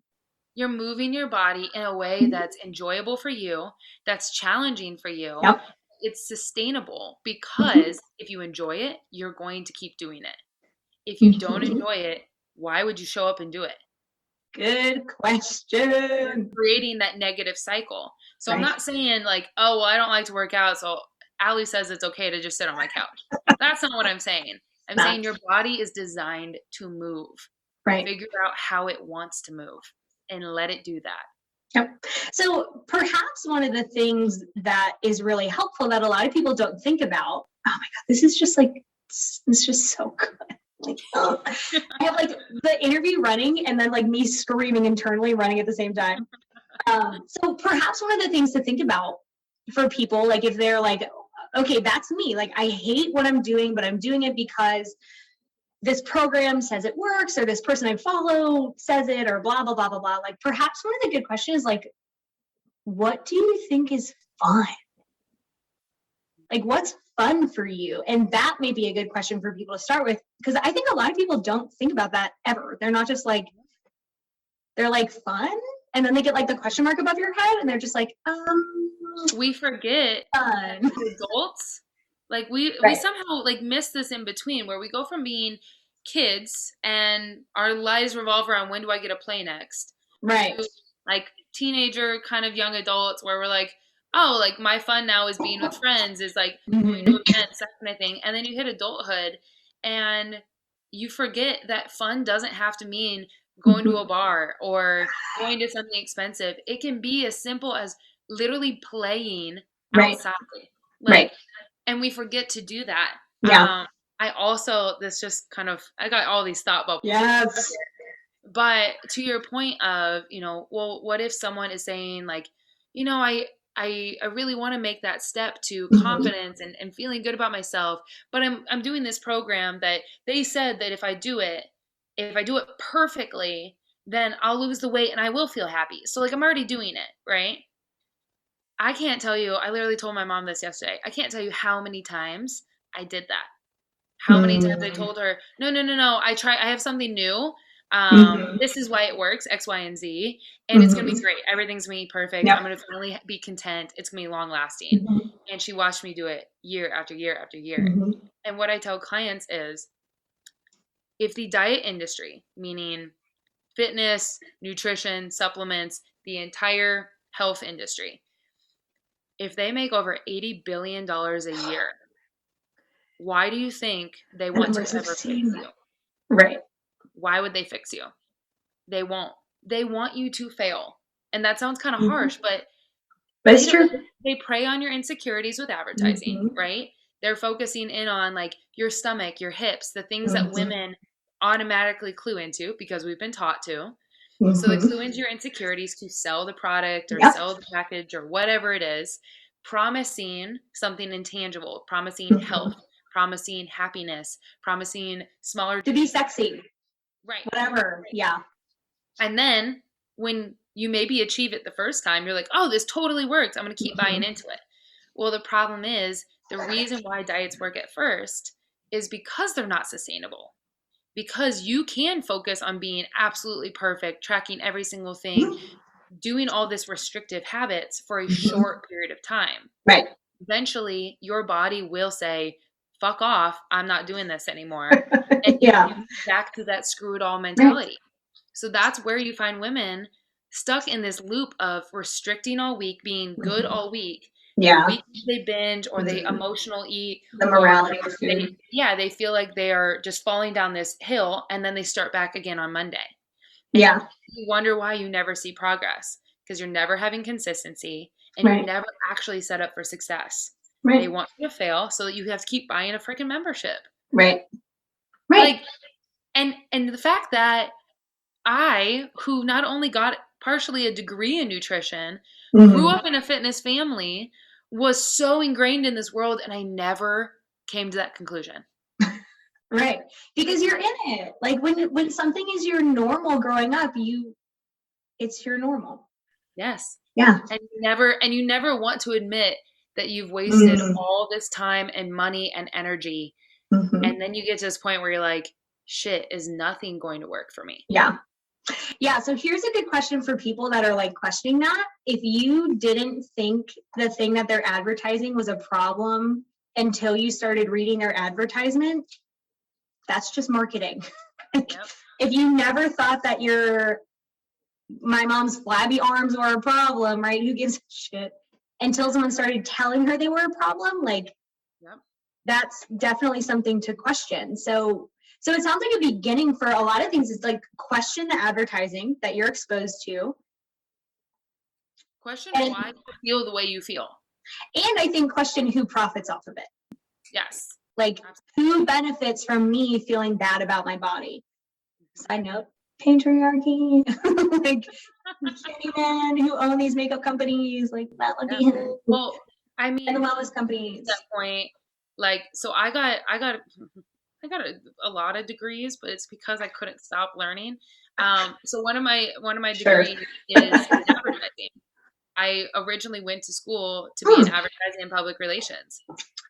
You're moving your body in a way that's enjoyable for you, that's challenging for you. Yep. It's sustainable because if you enjoy it, you're going to keep doing it. If you don't enjoy it, why would you show up and do it? Good question. You're creating that negative cycle. So I'm not saying like, oh, well, I don't like to work out, so Allie says it's okay to just sit on my couch. That's not what I'm saying. I'm saying your body is designed to move. Right. Figure out how it wants to move and let it do that. Yep. So perhaps one of the things that is really helpful that a lot of people don't think about, oh my God, this is just so good. Like, I have like the interview running and then like me screaming internally running at the same time. So perhaps one of the things to think about for people, like if they're like, okay, that's me. Like I hate what I'm doing, but I'm doing it because this program says it works, or this person I follow says it, or blah, blah, blah, blah, blah. Like perhaps one of the good questions is like, what do you think is fun? Like what's fun for you? And that may be a good question for people to start with, because I think a lot of people don't think about that ever. They're not just like, they're like fun. And then they get like the question mark above your head and they're just like, we forget fun. Adults, like we somehow like miss this in between where we go from being kids and our lives revolve around when do I get to play next? Right. To, like teenager kind of young adults where we're like, oh, like my fun now is being with friends, is like going to events, that kind of thing. And then you hit adulthood and you forget that fun doesn't have to mean going to a bar or going to something expensive. It can be as simple as literally playing outside. Like, and we forget to do that. Yeah. I also, this just kind of, I got all these thought bubbles. Yes. But to your point of, you know, well, what if someone is saying like, you know, I really want to make that step to confidence and feeling good about myself, but I'm doing this program that they said that if I do it perfectly, then I'll lose the weight and I will feel happy. So like I'm already doing it, right? I can't tell you, I literally told my mom this yesterday. I can't tell you how many times I did that. How many times I told her, no, I have something new. This is why it works, X, Y, and Z. And it's going to be great. Everyth's going to be perfect. Yep. I'm going to finally be content. It's going to be long lasting. And she watched me do it year after year after year. And what I tell clients is, if the diet industry, meaning fitness, nutrition, supplements, the entire health industry, if they make over $80 billion a year, why do you think they want to ever fix you? Right. Why would they fix you? They won't. They want you to fail. And that sounds kind of harsh, but it's true. They prey on your insecurities with advertising, right? They're focusing in on like your stomach, your hips, the things that women automatically clue into because we've been taught to. So they clue into your insecurities to sell the product or sell the package or whatever it is, promising something intangible, promising health, promising happiness, promising smaller to be sexy, right? Whatever, yeah. And then when you maybe achieve it the first time, you're like, oh, this totally works. I'm going to keep buying into it. Well, the problem is the reason why diets work at first is because they're not sustainable. Because you can focus on being absolutely perfect, tracking every single thing, doing all this restrictive habits for a short period of time. Right. Eventually, your body will say, fuck off, I'm not doing this anymore. And Yeah. you back to that screw it all mentality. So that's where you find women stuck in this loop of restricting all week, being good all week. Yeah. The week they binge or they emotional eat, The morality of food. they feel like they are just falling down this hill, and then they start back again on Monday. And Yeah. you wonder why you never see progress, because you're never having consistency and you're never actually set up for success. They want you to fail so that you have to keep buying a freaking membership. Right. Like, and the fact that I, who not only got partially a degree in nutrition, grew up in a fitness family, was so ingrained in this world, and I never came to that conclusion. Right. Because you're in it. Like when something is your normal growing up, it's your normal. Yes. Yeah. And you never want to admit that you've wasted all this time and money and energy. And then you get to this point where you're like, shit, is nothing going to work for me? Yeah. Yeah. So here's a good question for people that are like questioning that. If you didn't think the thing that they're advertising was a problem until you started reading their advertisement, that's just marketing. Yep. If you never thought that my mom's flabby arms were a problem, right? Who gives a shit? Until someone started telling her they were a problem, like, that's definitely something to question. So it sounds like a beginning for a lot of things. It's like question the advertising that you're exposed to. Question why you feel the way you feel. And I think question who profits off of it. Yes. Like, who benefits from me feeling bad about my body? Side note, patriarchy. Like, shitty men who own these makeup companies, like that would be him. Well, I mean, and the wellness companies. At that point, like, so I got a lot of degrees, but it's because I couldn't stop learning. So one of my degrees is in advertising. I originally went to school to be in advertising and public relations.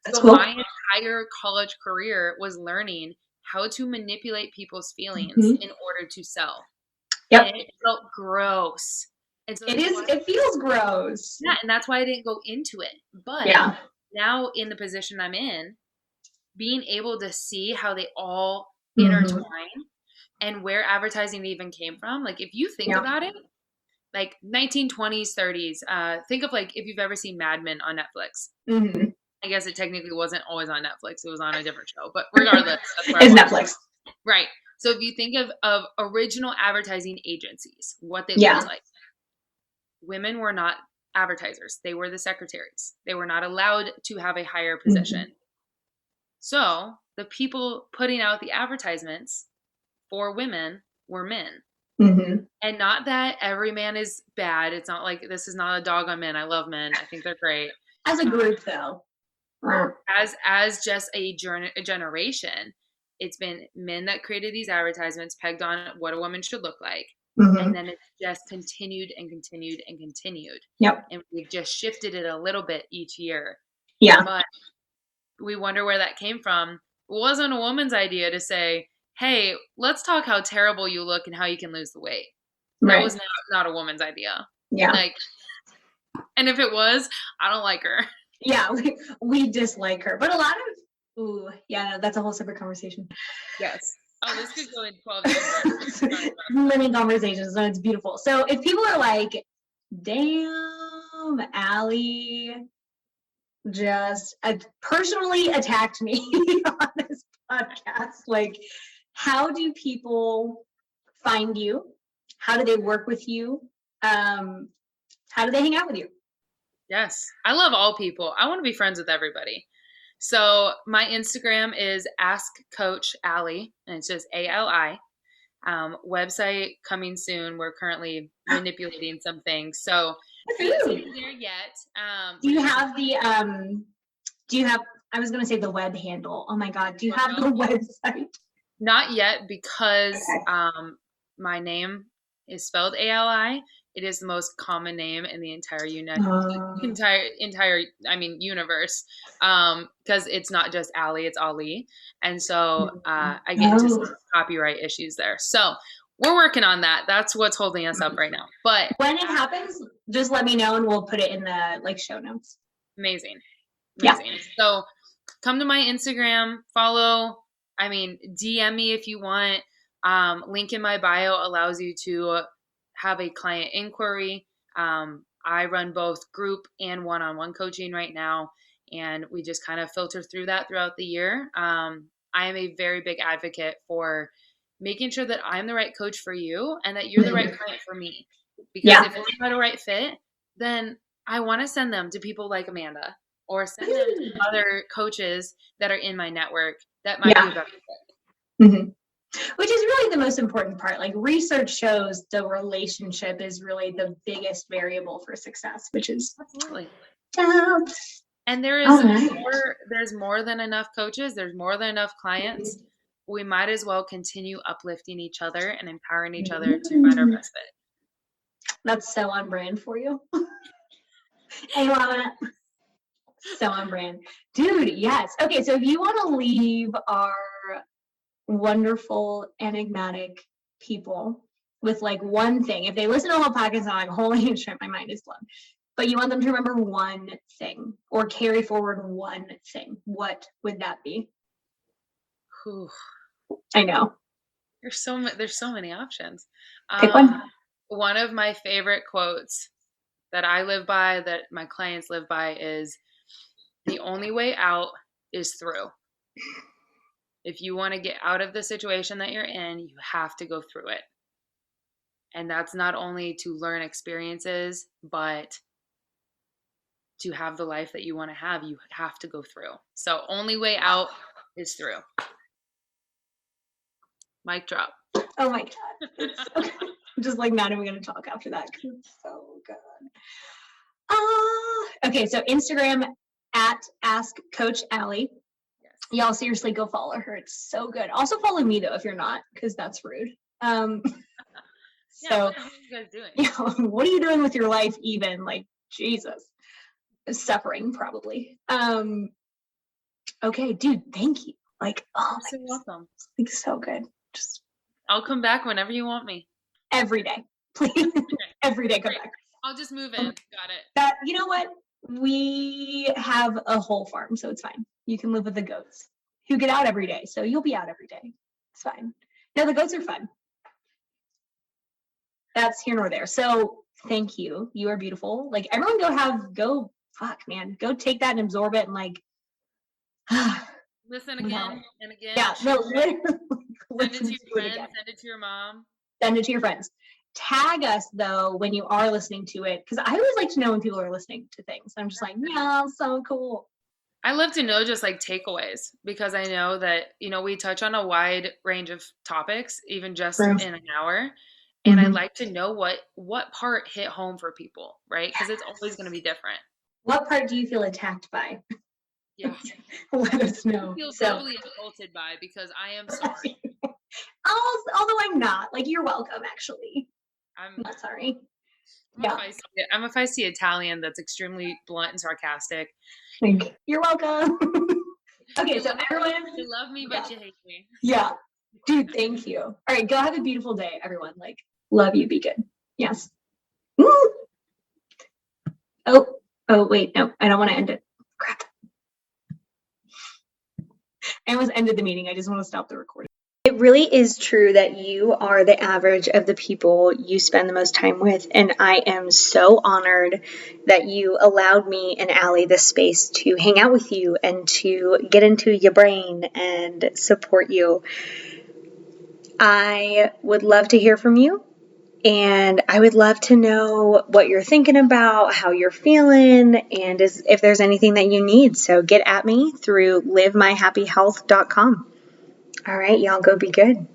That's so cool. My entire college career was learning how to manipulate people's feelings in order to sell. Yep. And it felt gross. And so it feels gross. Yeah, and that's why I didn't go into it. But now in the position I'm in, being able to see how they all intertwine and where advertising even came from. Like, if you think about it, like 1920s, 30s, think of like if you've ever seen Mad Men on Netflix. I guess it technically wasn't always on Netflix. It was on a different show. But regardless, that's where it's Netflix. Right. So if you think of original advertising agencies, what they looked like. Women were not advertisers. They were the secretaries. They were not allowed to have a higher position. So the people putting out the advertisements for women were men. And not that every man is bad. It's not like this is not a dog on men. I love men. I think they're great. As a group, though. As just a generation, it's been men that created these advertisements pegged on what a woman should look like. And then it's just continued and continued and continued. Yep. And we've just shifted it a little bit each year. Yeah. But we wonder where that came from. It wasn't a woman's idea to say, hey, let's talk how terrible you look and how you can lose the weight. That was not a woman's idea. Yeah. Like, and if it was, I don't like her. Yeah, we dislike her. But a lot of, that's a whole separate conversation. Yes. Oh, this could go in 12 years. Many conversations, so it's beautiful. So if people are like, damn, Allie just personally attacked me on this podcast, like, how do people find you? How do they work with you? How do they hang out with you? Yes, I love all people. I want to be friends with everybody. So my Instagram is Ask Coach Allie, and it's just ALI. Website coming soon. We're currently manipulating some things, so it's not there yet. Do you have I was going to say the web handle. Oh my God. Do you have the website? Not yet, because my name is spelled ALI. It is the most common name in the entire universe. Because it's not just Ali, it's Ali. And so I get into some copyright issues there. So we're working on that. That's what's holding us up right now. But when it happens, just let me know and we'll put it in the show notes. Amazing. Yeah. So come to my Instagram, follow, DM me if you want. Link in my bio allows you to have a client inquiry. I run both group and one-on-one coaching right now, and we just kind of filter through that throughout the year. I am a very big advocate for making sure that I'm the right coach for you and that you're the right client for me. Because if we're not a right fit, then I want to send them to people like Amanda or send them to other coaches that are in my network that might be a better fit. Mm-hmm. Which is really the most important part. Like, research shows the relationship is really the biggest variable for success, which is absolutely. Doubts. And there's more than enough coaches. There's more than enough clients. We might as well continue uplifting each other and empowering each other to find our best fit. That's so on brand for you. I love it. So on brand. Dude, yes. Okay, so if you want to leave our wonderful, enigmatic people with like one thing, if they listen to the whole podcast, I'm like, holy shit, my mind is blown. But you want them to remember one thing or carry forward one thing, what would that be? Whew. I know. There's so many options. Pick one. One of my favorite quotes that I live by, that my clients live by, is the only way out is through. If you want to get out of the situation that you're in, you have to go through it. And that's not only to learn experiences, but to have the life that you want to have, you have to go through. So only way out is through. Mic drop. Oh my God. It's so good. I'm just like not even going to talk after that because it's so good. Okay, so Instagram at Ask Coach Allie. Yes. Y'all seriously go follow her. It's so good. Also follow me though if you're not, because that's rude. So what are you guys doing? What are you doing with your life even? Like, Jesus. Suffering probably. Okay, dude, thank you. Like, oh, you're so welcome. Like, so good. Just I'll come back whenever you want me. Every day, please. Every day, come back. I'll just move in. Got it. That, you know what? We have a whole farm, so it's fine. You can live with the goats who get out every day, so you'll be out every day. It's fine. No, the goats are fun. That's here nor there. So thank you. You are beautiful. Like, everyone go take that and absorb it and like listen again and again. Yeah, no, send it to your friends, send it to your mom. Send it to your friends. Tag us though when you are listening to it, because I always like to know when people are listening to things. I'm just like, yeah, so cool. I love to know just like takeaways, because I know that, we touch on a wide range of topics, even just in an hour. And I like to know what part hit home for people, right? Because it's always going to be different. What part do you feel attacked by? Yeah. Let us know. I feel totally insulted by, because I am sorry. Although I'm not. Like, you're welcome, actually. I'm not sorry. I'm a feisty Italian that's extremely blunt and sarcastic. You're welcome. Okay, so everyone. You love me, but you hate me. Yeah. Dude, thank you. All right, go have a beautiful day, everyone. Like, love you. Be good. Yes. Woo! Oh, wait. No, I don't want to end it. Crap. I almost ended the meeting. I just want to stop the recording. It really is true that you are the average of the people you spend the most time with, and I am so honored that you allowed me and Allie the space to hang out with you and to get into your brain and support you. I would love to hear from you, and I would love to know what you're thinking about, how you're feeling, and if there's anything that you need. So get at me through livemyhappyhealth.com. All right, y'all, go be good.